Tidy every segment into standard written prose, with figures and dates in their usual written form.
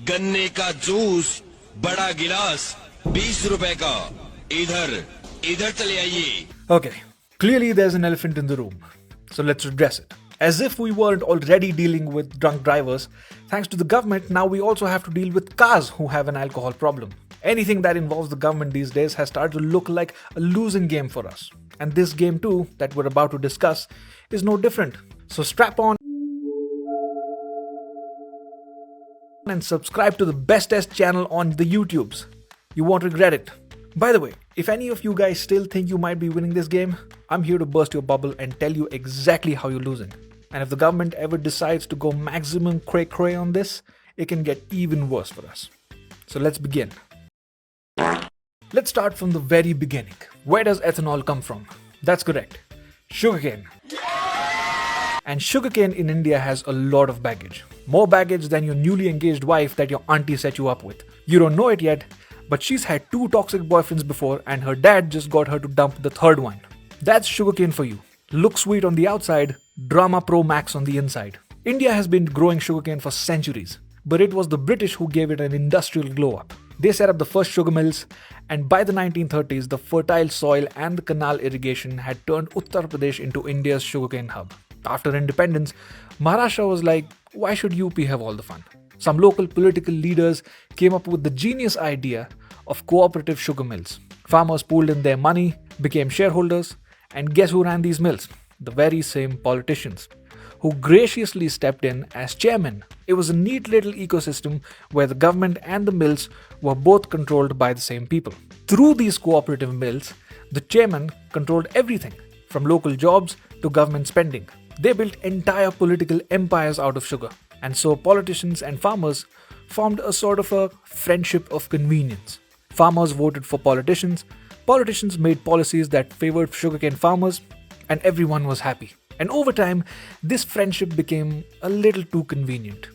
गन्ने का जूस बड़ा गिलास 20 रुपए का इधर इधर चले आइए. Okay, clearly there's an elephant in the room. So let's address it. As if we weren't already dealing with drunk drivers, thanks to the government, now we also have to deal with cars who have an alcohol problem. Anything that involves the government these days has started to look like a losing game for us. And this game too, that we're about to discuss, is no different. So strap on and subscribe to the bestest channel on the YouTubes. You won't regret it. By the way, if any of you guys still think you might be winning this game, I'm here to burst your bubble and tell you exactly how you're losing. And if the government ever decides to go maximum cray-cray on this, it can get even worse for us. So let's begin. Let's start from the very beginning. Where does ethanol come from? That's correct. Sugarcane. And sugarcane in India has a lot of baggage. More baggage than your newly engaged wife that your auntie set you up with. You don't know it yet, but she's had 2 toxic boyfriends before and her dad just got her to dump the 3rd one. That's sugarcane for you. Looks sweet on the outside, drama pro max on the inside. India has been growing sugarcane for centuries, but it was the British who gave it an industrial glow up. They set up the first sugar mills, and by the 1930s, the fertile soil and the canal irrigation had turned Uttar Pradesh into India's sugarcane hub. After independence, Maharashtra was like, why should UP have all the fun? Some local political leaders came up with the genius idea of cooperative sugar mills. Farmers pooled in their money, became shareholders, and guess who ran these mills? The very same politicians, who graciously stepped in as chairman. It was a neat little ecosystem where the government and the mills were both controlled by the same people. Through these cooperative mills, the chairman controlled everything, from local jobs to government spending. They built entire political empires out of sugar. And so politicians and farmers formed a sort of a friendship of convenience. Farmers voted for politicians, politicians made policies that favored sugarcane farmers, and everyone was happy. And over time, this friendship became a little too convenient.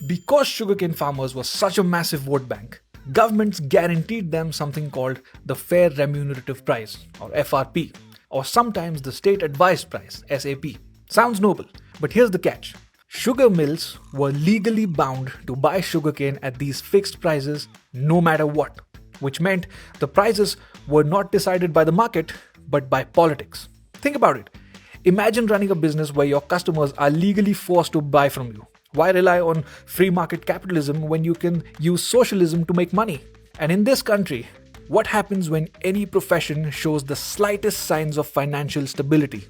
Because sugarcane farmers were such a massive vote bank, governments guaranteed them something called the Fair Remunerative Price, or FRP, or sometimes the State Advised Price, SAP. Sounds noble, but here's the catch. Sugar mills were legally bound to buy sugarcane at these fixed prices no matter what, which meant the prices were not decided by the market but by politics. Think about it. Imagine running a business where your customers are legally forced to buy from you. Why rely on free market capitalism when you can use socialism to make money? And in this country, what happens when any profession shows the slightest signs of financial stability?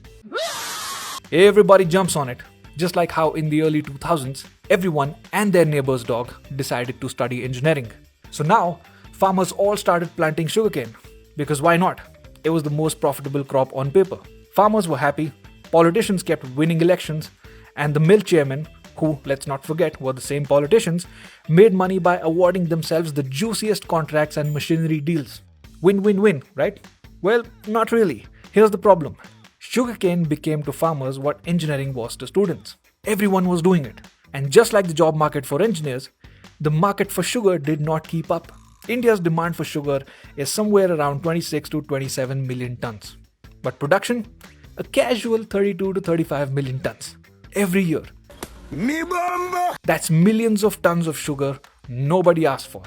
Everybody jumps on it. Just like how in the early 2000s, everyone and their neighbor's dog decided to study engineering. So now, farmers all started planting sugarcane. Because why not? It was the most profitable crop on paper. Farmers were happy, politicians kept winning elections, and the mill chairmen, who, let's not forget, were the same politicians, made money by awarding themselves the juiciest contracts and machinery deals. Win-win-win, right? Well, not really. Here's the problem. Sugarcane became to farmers what engineering was to students. Everyone was doing it. And just like the job market for engineers, the market for sugar did not keep up. India's demand for sugar is somewhere around 26 to 27 million tons. But production? A casual 32 to 35 million tons. Every year. That's millions of tons of sugar nobody asked for.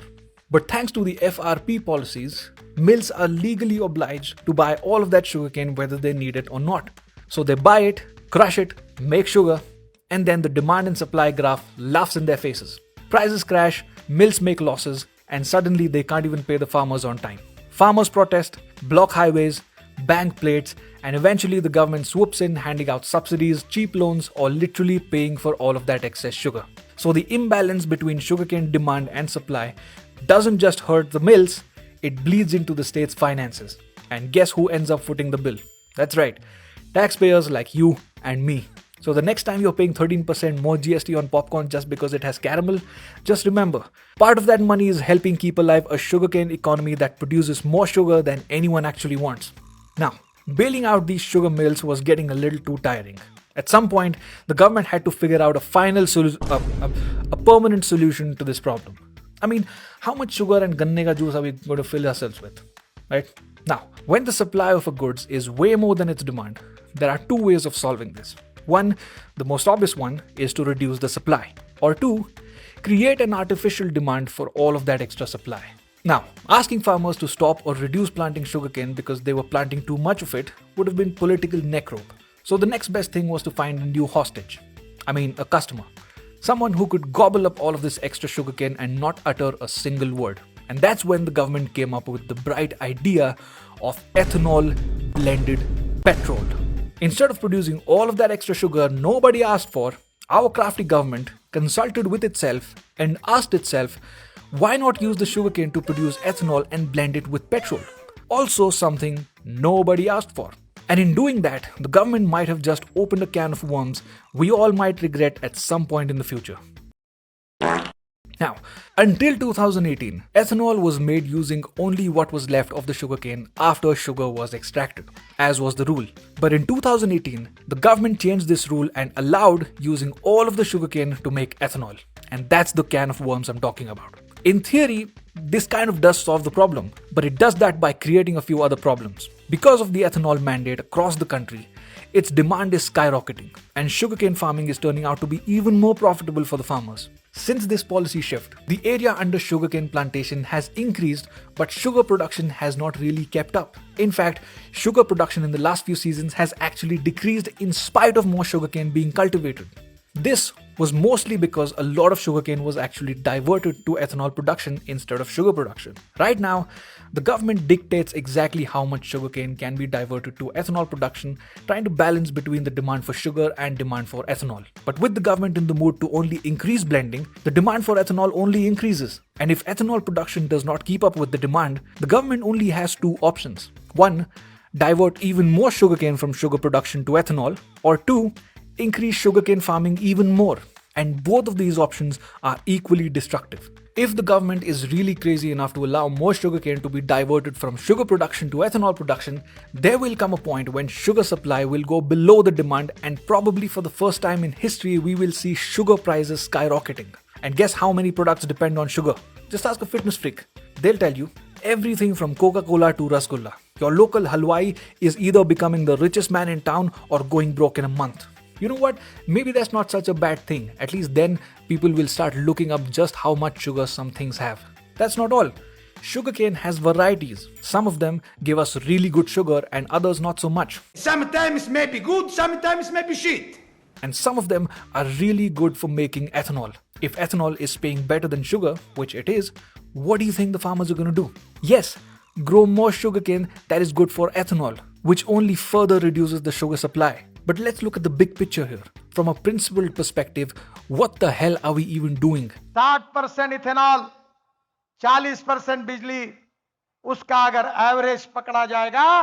But thanks to the FRP policies, mills are legally obliged to buy all of that sugarcane whether they need it or not. So they buy it, crush it, make sugar, and then the demand and supply graph laughs in their faces. Prices crash, mills make losses, and suddenly they can't even pay the farmers on time. Farmers protest, block highways, bank plates, and eventually the government swoops in handing out subsidies, cheap loans, or literally paying for all of that excess sugar. So the imbalance between sugarcane demand and supply doesn't just hurt the mills, it bleeds into the state's finances. And guess who ends up footing the bill? That's right, taxpayers like you and me. So the next time you're paying 13% more GST on popcorn just because it has caramel, just remember, part of that money is helping keep alive a sugarcane economy that produces more sugar than anyone actually wants. Now, bailing out these sugar mills was getting a little too tiring. At some point, the government had to figure out a permanent solution to this problem. I mean, how much sugar and ganne ka juice are we going to fill ourselves with, right? Now, when the supply of a goods is way more than its demand, there are 2 ways of solving this. One, the most obvious one, is to reduce the supply. Or 2, create an artificial demand for all of that extra supply. Now, asking farmers to stop or reduce planting sugarcane because they were planting too much of it would have been political necrope. So the next best thing was to find a new hostage. A customer. Someone who could gobble up all of this extra sugarcane and not utter a single word. And that's when the government came up with the bright idea of ethanol blended petrol. Instead of producing all of that extra sugar nobody asked for, our crafty government consulted with itself and asked itself, why not use the sugarcane to produce ethanol and blend it with petrol? Also something nobody asked for. And in doing that, the government might have just opened a can of worms we all might regret at some point in the future. Now, until 2018, ethanol was made using only what was left of the sugarcane after sugar was extracted, as was the rule. But in 2018, the government changed this rule and allowed using all of the sugarcane to make ethanol. And that's the can of worms I'm talking about. In theory, this kind of does solve the problem, but it does that by creating a few other problems. Because of the ethanol mandate across the country, its demand is skyrocketing, and sugarcane farming is turning out to be even more profitable for the farmers. Since this policy shift, the area under sugarcane plantation has increased, but sugar production has not really kept up. In fact, sugar production in the last few seasons has actually decreased in spite of more sugarcane being cultivated. This was mostly because a lot of sugarcane was actually diverted to ethanol production instead of sugar production. Right now, the government dictates exactly how much sugarcane can be diverted to ethanol production, trying to balance between the demand for sugar and demand for ethanol. But with the government in the mood to only increase blending, the demand for ethanol only increases. And if ethanol production does not keep up with the demand, the government only has two options. One, divert even more sugarcane from sugar production to ethanol, or two, increase sugarcane farming even more. And both of these options are equally destructive. If the government is really crazy enough to allow more sugarcane to be diverted from sugar production to ethanol production, there will come a point when sugar supply will go below the demand, and probably for the first time in history we will see sugar prices skyrocketing. And guess how many products depend on sugar? Just ask a fitness freak. They'll tell you everything from Coca-Cola to Rasgulla. Your local halwai is either becoming the richest man in town or going broke in a month. You know what? Maybe that's not such a bad thing. At least then people will start looking up just how much sugar some things have. That's not all. Sugarcane has varieties. Some of them give us really good sugar and others not so much. Sometimes may be good, sometimes may be shit. And some of them are really good for making ethanol. If ethanol is paying better than sugar, which it is, what do you think the farmers are going to do? Yes, grow more sugarcane that is good for ethanol, which only further reduces the sugar supply. But let's look at the big picture here. From a principled perspective, what the hell are we even doing? 60% ethanol, 40% बिजली, उसका अगर average पकड़ा जाएगा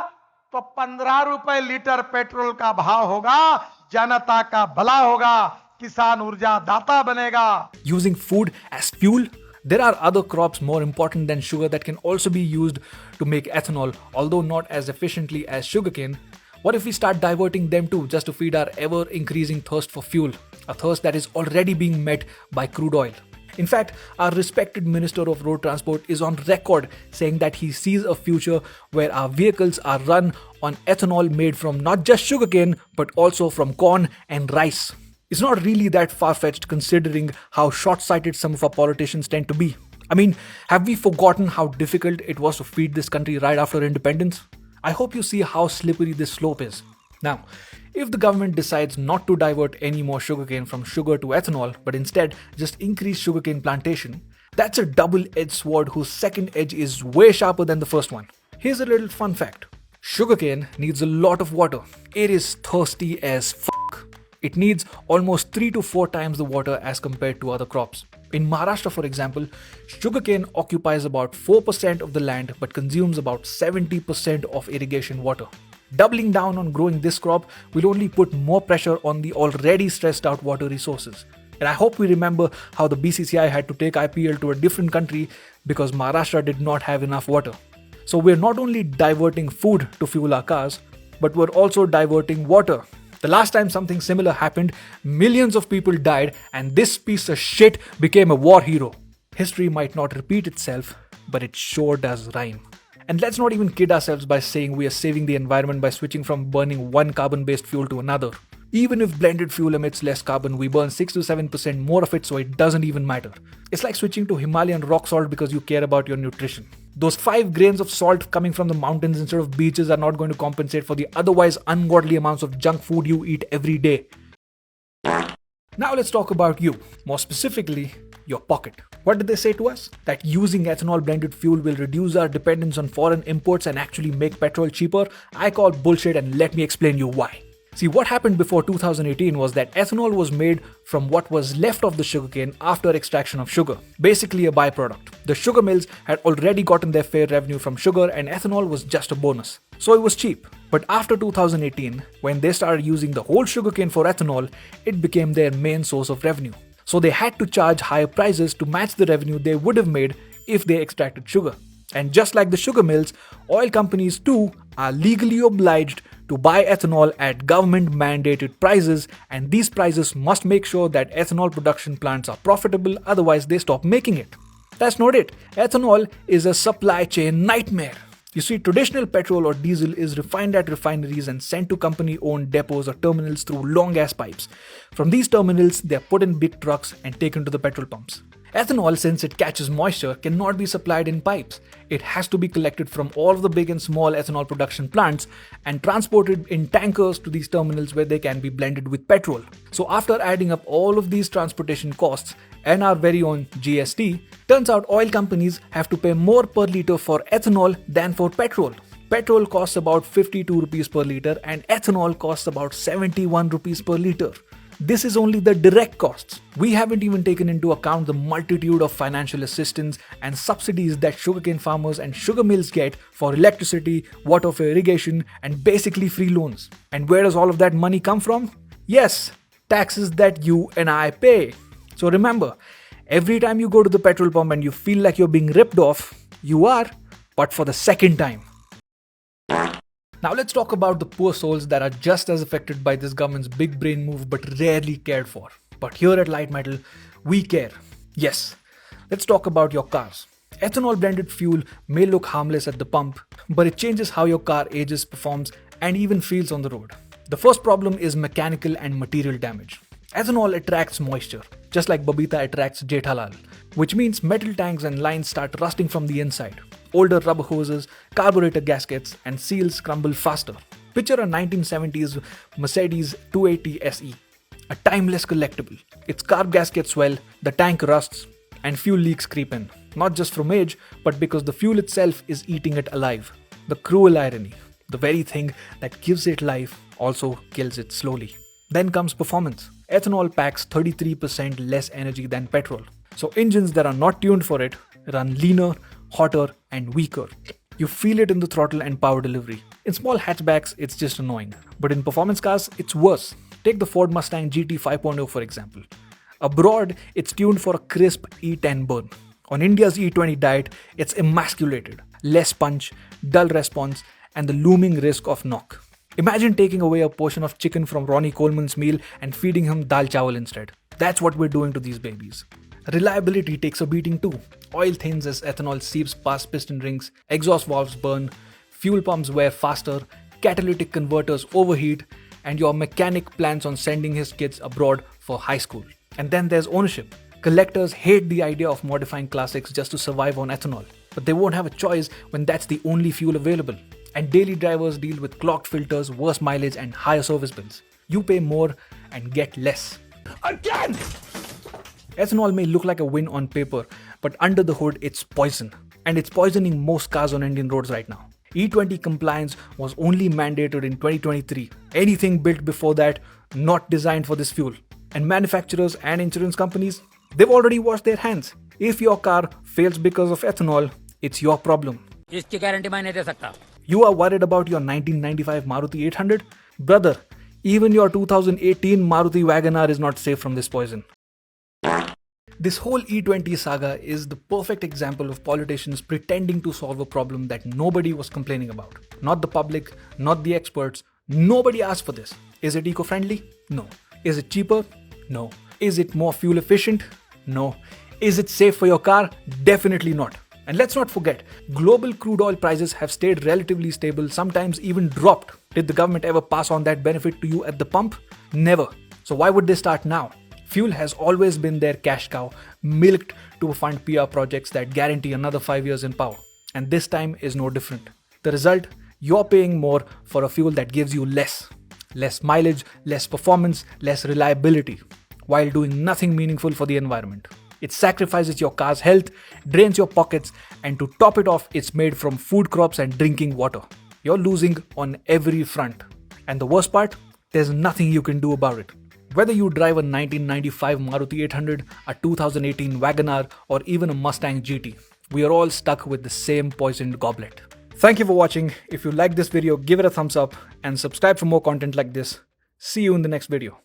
तो 15 रुपए litre petrol का भाव होगा, जनता का भला होगा, किसान ऊर्जा दाता बनेगा. Using food as fuel? There are other crops more important than sugar that can also be used to make ethanol, although not as efficiently as sugarcane. What if we start diverting them too, just to feed our ever-increasing thirst for fuel? A thirst that is already being met by crude oil. In fact, our respected Minister of Road Transport is on record saying that he sees a future where our vehicles are run on ethanol made from not just sugarcane, but also from corn and rice. It's not really that far-fetched considering how short-sighted some of our politicians tend to be. Have we forgotten how difficult it was to feed this country right after independence? I hope you see how slippery this slope is. Now, if the government decides not to divert any more sugarcane from sugar to ethanol, but instead just increase sugarcane plantation, that's a double-edged sword whose second edge is way sharper than the first one. Here's a little fun fact. Sugarcane needs a lot of water. It is thirsty as fuck. It needs almost 3 to 4 times the water as compared to other crops. In Maharashtra, for example, sugarcane occupies about 4% of the land but consumes about 70% of irrigation water. Doubling down on growing this crop will only put more pressure on the already stressed out water resources. And I hope we remember how the BCCI had to take IPL to a different country because Maharashtra did not have enough water. So we're not only diverting food to fuel our cars, but we're also diverting water. The last time something similar happened, millions of people died and this piece of shit became a war hero. History might not repeat itself, but it sure does rhyme. And let's not even kid ourselves by saying we are saving the environment by switching from burning one carbon-based fuel to another. Even if blended fuel emits less carbon, we burn 6 to 7% more of it, so it doesn't even matter. It's like switching to Himalayan rock salt because you care about your nutrition. Those 5 grains of salt coming from the mountains instead of beaches are not going to compensate for the otherwise ungodly amounts of junk food you eat every day. Now let's talk about you, more specifically, your pocket. What did they say to us? That using ethanol blended fuel will reduce our dependence on foreign imports and actually make petrol cheaper? I call bullshit, and let me explain you why. See, what happened before 2018 was that ethanol was made from what was left of the sugarcane after extraction of sugar, basically a byproduct. The sugar mills had already gotten their fair revenue from sugar, and ethanol was just a bonus. So it was cheap. But after 2018, when they started using the whole sugarcane for ethanol, it became their main source of revenue. So they had to charge higher prices to match the revenue they would have made if they extracted sugar. And just like the sugar mills, oil companies too are legally obliged to buy ethanol at government-mandated prices, and these prices must make sure that ethanol production plants are profitable, otherwise they stop making it. That's not it. Ethanol is a supply chain nightmare. You see, traditional petrol or diesel is refined at refineries and sent to company-owned depots or terminals through long-ass pipes. From these terminals, they are put in big trucks and taken to the petrol pumps. Ethanol, since it catches moisture, cannot be supplied in pipes. It has to be collected from all of the big and small ethanol production plants and transported in tankers to these terminals where they can be blended with petrol. So after adding up all of these transportation costs and our very own GST, turns out oil companies have to pay more per liter for ethanol than for petrol. Petrol costs about 52 rupees per liter and ethanol costs about 71 rupees per liter. This is only the direct costs. We haven't even taken into account the multitude of financial assistance and subsidies that sugarcane farmers and sugar mills get for electricity, water for irrigation, and basically free loans. And where does all of that money come from? Yes, taxes that you and I pay. So remember, every time you go to the petrol pump and you feel like you're being ripped off, you are, but for the second time. Now let's talk about the poor souls that are just as affected by this government's big brain move but rarely cared for. But here at Light Metal, we care. Yes, let's talk about your cars. Ethanol blended fuel may look harmless at the pump, but it changes how your car ages, performs, and even feels on the road. The first problem is mechanical and material damage. Ethanol attracts moisture, just like Babita attracts Jethalal, which means metal tanks and lines start rusting from the inside. Older rubber hoses, carburetor gaskets, and seals crumble faster. Picture a 1970s Mercedes 280 SE, a timeless collectible. Its carb gaskets swell, the tank rusts, and fuel leaks creep in. Not just from age, but because the fuel itself is eating it alive. The cruel irony. The very thing that gives it life also kills it slowly. Then comes performance. Ethanol packs 33% less energy than petrol. So engines that are not tuned for it run leaner, hotter, and weaker. You feel it in the throttle and power delivery. In small hatchbacks, it's just annoying. But in performance cars, it's worse. Take the Ford Mustang GT 5.0 for example. Abroad, it's tuned for a crisp E10 burn. On India's E20 diet, it's emasculated. Less punch, dull response, and the looming risk of knock. Imagine taking away a portion of chicken from Ronnie Coleman's meal and feeding him dal chawal instead. That's what we're doing to these babies. Reliability takes a beating too. Oil thins as ethanol seeps past piston rings, exhaust valves burn, fuel pumps wear faster, catalytic converters overheat, and your mechanic plans on sending his kids abroad for high school. And then there's ownership. Collectors hate the idea of modifying classics just to survive on ethanol, but they won't have a choice when that's the only fuel available. And daily drivers deal with clogged filters, worse mileage, and higher service bills. You pay more and get less. Again! Ethanol may look like a win on paper, but under the hood it's poison. And it's poisoning most cars on Indian roads right now. E20 compliance was only mandated in 2023. Anything built before that, not designed for this fuel. And manufacturers and insurance companies, they've already washed their hands. If your car fails because of ethanol, it's your problem. इसकी guarantee मैं नहीं दे सकता. You are worried about your 1995 Maruti 800? Brother, even your 2018 Maruti Wagon R is not safe from this poison. This whole E20 saga is the perfect example of politicians pretending to solve a problem that nobody was complaining about. Not the public, not the experts. Nobody asked for this. Is it eco-friendly? No. Is it cheaper? No. Is it more fuel efficient? No. Is it safe for your car? Definitely not. And let's not forget, global crude oil prices have stayed relatively stable, sometimes even dropped. Did the government ever pass on that benefit to you at the pump? Never. So why would they start now? Fuel has always been their cash cow, milked to fund PR projects that guarantee another 5 years in power. And this time is no different. The result? You're paying more for a fuel that gives you less. Less mileage, less performance, less reliability, while doing nothing meaningful for the environment. It sacrifices your car's health, drains your pockets, and to top it off, it's made from food crops and drinking water. You're losing on every front. And the worst part? There's nothing you can do about it. Whether you drive a 1995 Maruti 800, a 2018 WagonR, or even a Mustang GT, we are all stuck with the same poisoned goblet. Thank you for watching. If you like this video, give it a thumbs up and subscribe for more content like this. See you in the next video.